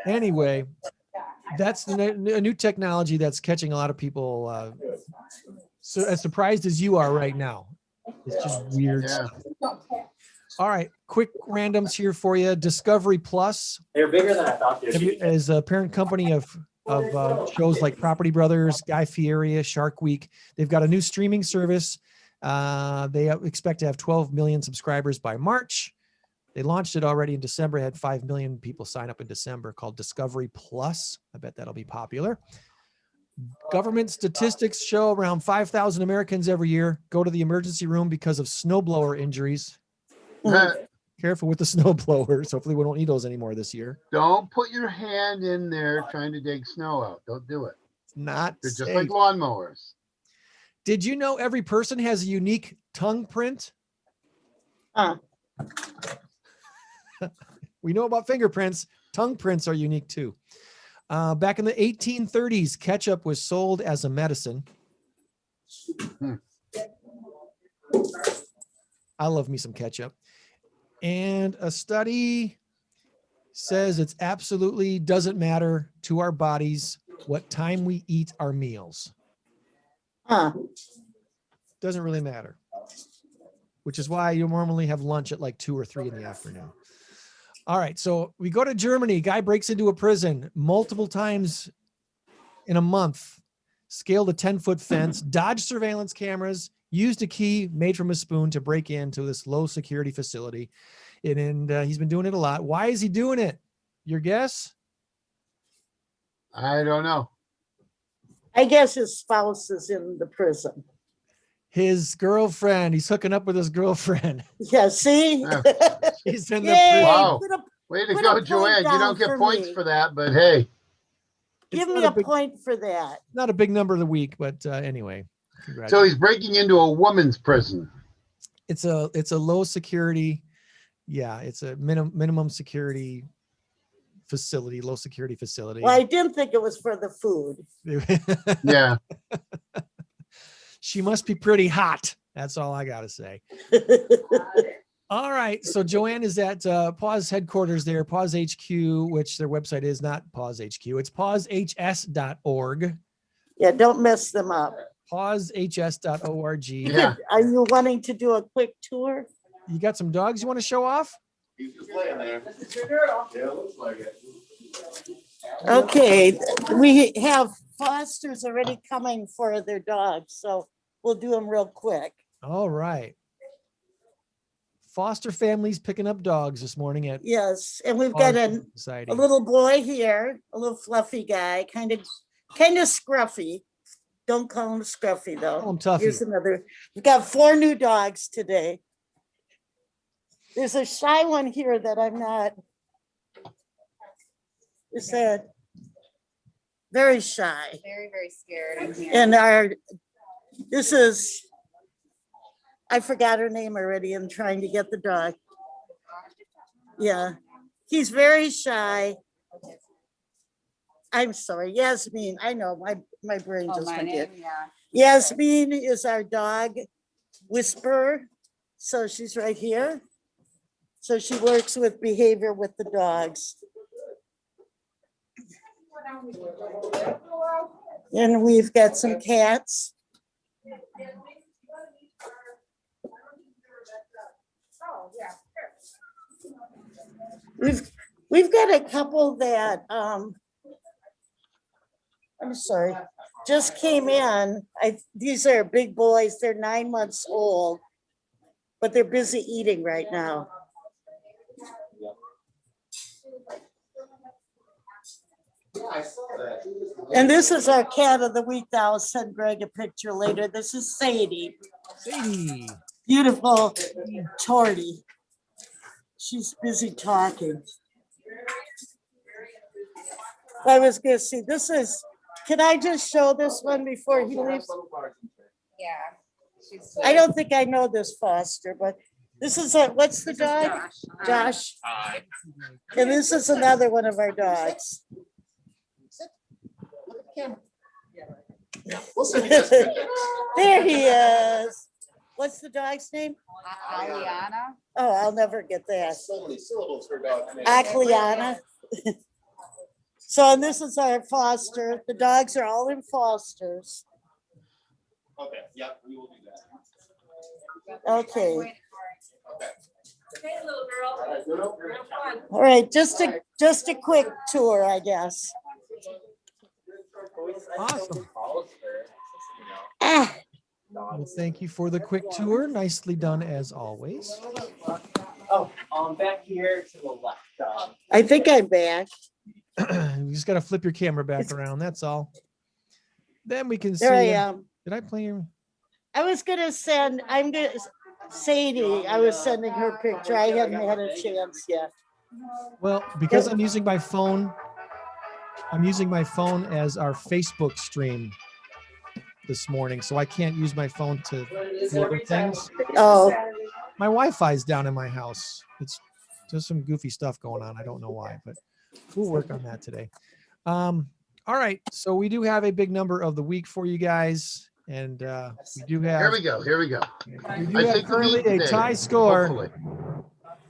Anyway, that's a new technology that's catching a lot of people. So as surprised as you are right now. It's just weird stuff. All right, quick randoms here for you. Discovery Plus. They're bigger than I thought they'd be. As a parent company of shows like Property Brothers, Guy Fieri, Shark Week. They've got a new streaming service. They expect to have 12 million subscribers by March. They launched it already in December. It had 5 million people sign up in December, called Discovery Plus. I bet that'll be popular. Government statistics show around 5,000 Americans every year go to the emergency room because of snowblower injuries. Careful with the snow blowers. Hopefully we don't need those anymore this year. Don't put your hand in there trying to dig snow out. Don't do it. It's not They're safe. just like lawnmowers. Did you know every person has a unique tongue print? We know about fingerprints. Tongue prints are unique too. Back in the 1830s, ketchup was sold as a medicine. I love me some ketchup. And a study says it's absolutely doesn't matter to our bodies what time we eat our meals. Doesn't really matter. Which is why you normally have lunch at like 2 or 3 in the afternoon. All right, so we go to Germany. Guy breaks into a prison multiple times in a month, scaled a 10-foot fence, dodged surveillance cameras, used a key made from a spoon to break into this low security facility. And he's been doing it a lot. Why is he doing it? Your guess? I don't know. I guess his spouse is in the prison. His girlfriend. He's hooking up with his girlfriend. Yeah, see? She's in the Yay, prison. Wow. put a- Way to put go, a point Joanne. You down don't get for points me. for that, but hey. Give It's me not a big- point for that. Not a big number of the week, but anyway. So Congratulations. he's breaking into a woman's prison. It's a low security. Yeah, it's a minimum security facility, low security facility. Well, I didn't think it was for the food. Yeah. She must be pretty hot. That's all I got to say. All right. So Joann is at Paws headquarters there, Paws HQ, which their website is not Paws HQ. It's pawshs.org. Yeah, don't mess them up. Pawshs.org. Yeah. Are you wanting to do a quick tour? You got some dogs you want to show off? Okay, we have fosters already coming for their dogs, so we'll do them real quick. All right. Foster families picking up dogs this morning at Yes, and we've got Humane a Society. little boy here, a little fluffy guy, kind of scruffy. Don't call him scruffy though. Call him Tuffy. Here's another. We've got 4 new dogs today. There's a shy one here that I'm not. Is that very shy? Very, very scared. And this is, I forgot her name already. I'm trying to get the dog. Yeah, he's very shy. I'm sorry, Yasmin. I know my brain just went dead. Yasmin is our dog whisperer. So she's right here. So she works with behavior with the dogs. And we've got some cats. We've got a couple that I'm sorry, just came in. These are big boys. They're 9 months old, but they're busy eating right now. And this is our cat of the week that I'll send Greg a picture later. This is Sadie. Sadie. Beautiful tortie. She's busy talking. I was gonna see, this is, can I just show this one before he leaves? Yeah. I don't think I know this foster, but this is what's the dog? Josh. And this is another one of our dogs. There he is. What's the dog's name? Aliana. Oh, I'll never get that. So many syllables for a dog. Akliana. So, and this is our foster. The dogs are all in fosters. Okay, yeah, we will do that. Okay. Hey, little girl. Real fun. All right, just a quick tour, I guess. Awesome. Ah, Well, thank you for the quick tour. Nicely done as always. Oh, back here to the left. I think I'm back. You just got to flip your camera back around. That's all. Then we can see. There I am. Did I play your? I was gonna send. Sadie. I was sending her picture. I hadn't had a chance yet. Well, because I'm using my phone. I'm using my phone as our Facebook stream this morning, so I can't use my phone to do other things. Oh, my Wi-Fi is down in my house. It's just some goofy stuff going on. I don't know why, but we'll work on that today. All right, so we do have a big number of the week for you guys, and we do have. Here we go. Here we go. We do have currently a tie score. Hopefully.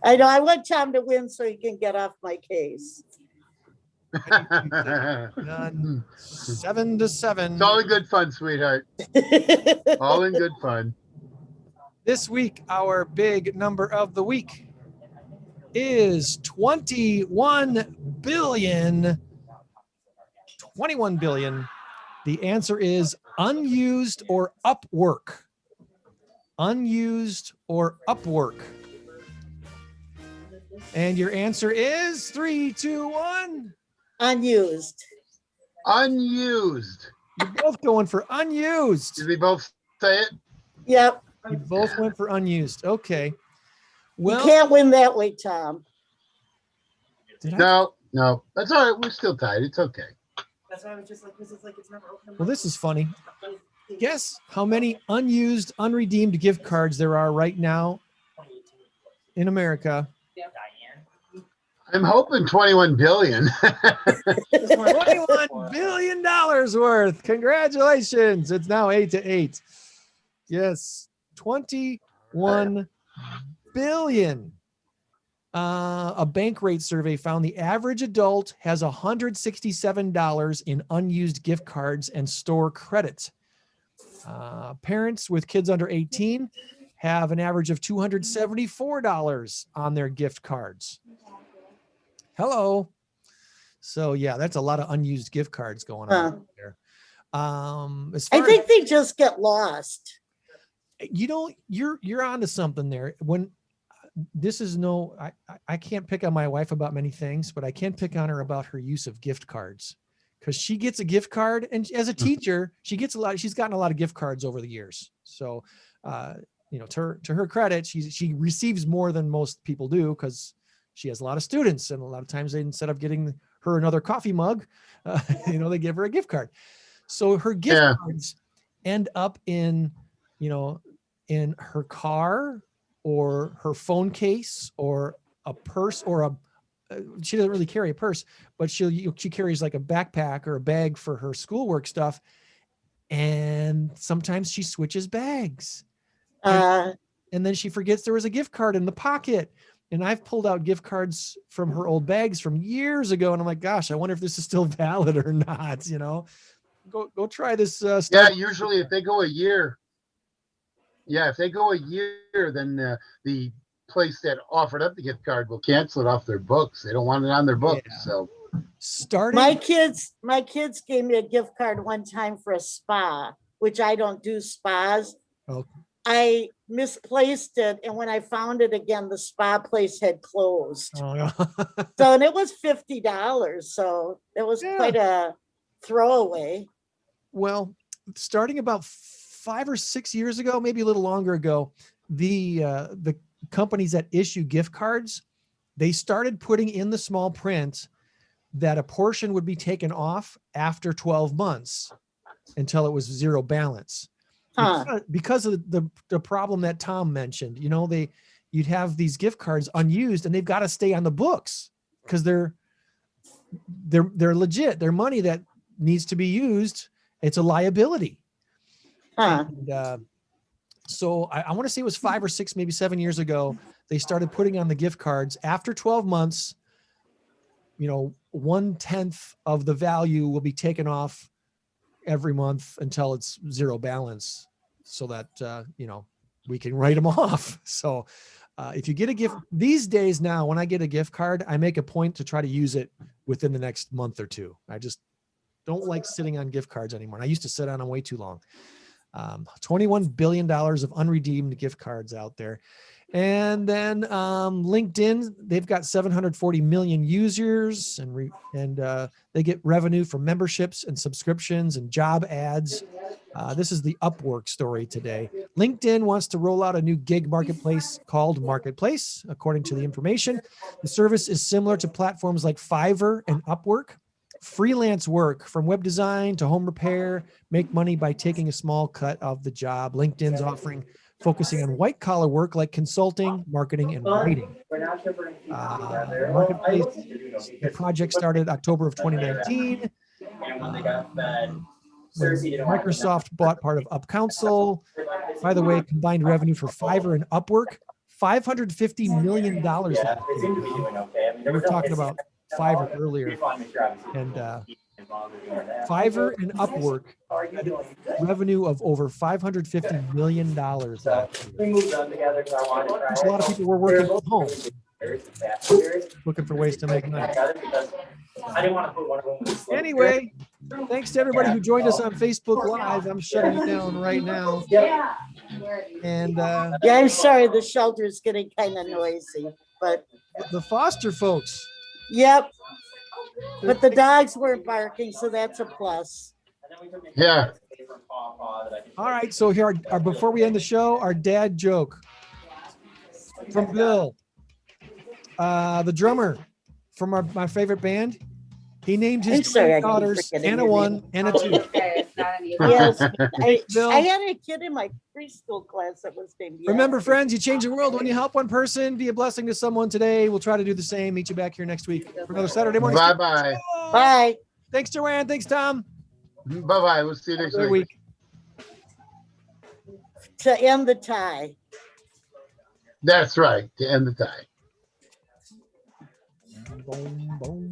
I know. I want Tom to win so he can get off my case. 7-7. It's all in good fun, sweetheart. All in good fun. This week, our big number of the week is 21 billion. 21 billion. The answer is unused or Upwork. Unused or Upwork. And your answer is 3, 2, 1. Unused. Unused. You're both going for unused. Did we both say it? Yep. You both went for unused. Okay. Well, you can't win that way, Tom. No, that's all right. We're still tied. It's okay. That's why I was just like, this is like it's never open. Well, this is funny. Guess how many unused, unredeemed gift cards there are right now in America? I'm hoping 21 billion. $21 billion worth. Congratulations. It's now 8-8. Yes, 21 billion. A bank rate survey found the average adult has $167 in unused gift cards and store credit. Parents with kids under 18 have an average of $274 on their gift cards. Hello. So yeah, that's a lot of unused gift cards going on there. I think they just get lost. You're onto something there. When this is I can't pick on my wife about many things, but I can pick on her about her use of gift cards, because she gets a gift card, and as a teacher, she's gotten a lot of gift cards over the years. So, to her credit, she receives more than most people do, because she has a lot of students, and a lot of times instead of getting her another coffee mug, they give her a gift card. So her gift cards end up in her car or her phone case or a purse, or she doesn't really carry a purse, but she carries like a backpack or a bag for her schoolwork stuff. And sometimes she switches bags. And then she forgets there was a gift card in the pocket. And I've pulled out gift cards from her old bags from years ago. And I'm like, gosh, I wonder if this is still valid or not, Go try this. Yeah, usually if they go a year. Yeah, if they go a year, then the place that offered up the gift card will cancel it off their books. They don't want it on their books. Yeah. So my kids gave me a gift card one time for a spa, which I don't do spas. Okay. I misplaced it, and when I found it again, the spa place had closed. Oh, no. And it was $50. So it was quite a throwaway. Well, starting about 5 or 6 years ago, maybe a little longer ago, the companies that issue gift cards, they started putting in the small print that a portion would be taken off after 12 months until it was zero balance. Because of the problem that Tom mentioned, you'd have these gift cards unused, and they've got to stay on the books because they're legit. They're money that needs to be used. It's a liability. And, so I want to say it was 5 or 6, maybe 7 years ago, they started putting on the gift cards after 12 months, 1/10 of the value will be taken off every month until it's zero balance, so that, we can write them off. So if you get a gift these days, now, when I get a gift card, I make a point to try to use it within the next month or two. I just don't like sitting on gift cards anymore. And I used to sit on them way too long. $21 billion of unredeemed gift cards out there. And then LinkedIn, they've got 740 million users, and they get revenue from memberships and subscriptions and job ads. This is the Upwork story today. LinkedIn wants to roll out a new gig marketplace called Marketplace, according to the information. The service is similar to platforms like Fiverr and Upwork. Freelance work from web design to home repair, make money by taking a small cut of the job. LinkedIn's offering focusing on white collar work like consulting, marketing, and writing. Marketplace, the project started October of 2019. When Microsoft bought part of UpCouncil. By the way, combined revenue for Fiverr and Upwork, $550 million. We were talking about Fiverr earlier, and Fiverr and Upwork had revenue of over $550 million. Which a lot of people were working from home, looking for ways to make money. Anyway, thanks to everybody who joined us on Facebook Live. I'm shutting it down right now. And I'm sorry, the shelter is getting kind of noisy. but The Foster folks. yep. But the dogs weren't barking, so that's a plus. Yeah. All right, so here, our before we end the show, our dad joke from Bill, the drummer from my favorite band. He named I'm his sorry, I keep daughters forgetting Anna your 1, name. Anna 2. Yes, Bill. I had a kid in my preschool class that was named. Remember, friends, you change the world when you help one person. Be a blessing to someone today. We'll try to do the same. Meet you back here next week for another Saturday morning. Bye-bye. Bye. Thanks, Joann. Thanks, Tom. Bye-bye. We'll see you next week. To end the tie. That's right. To end the tie. Boom, boom.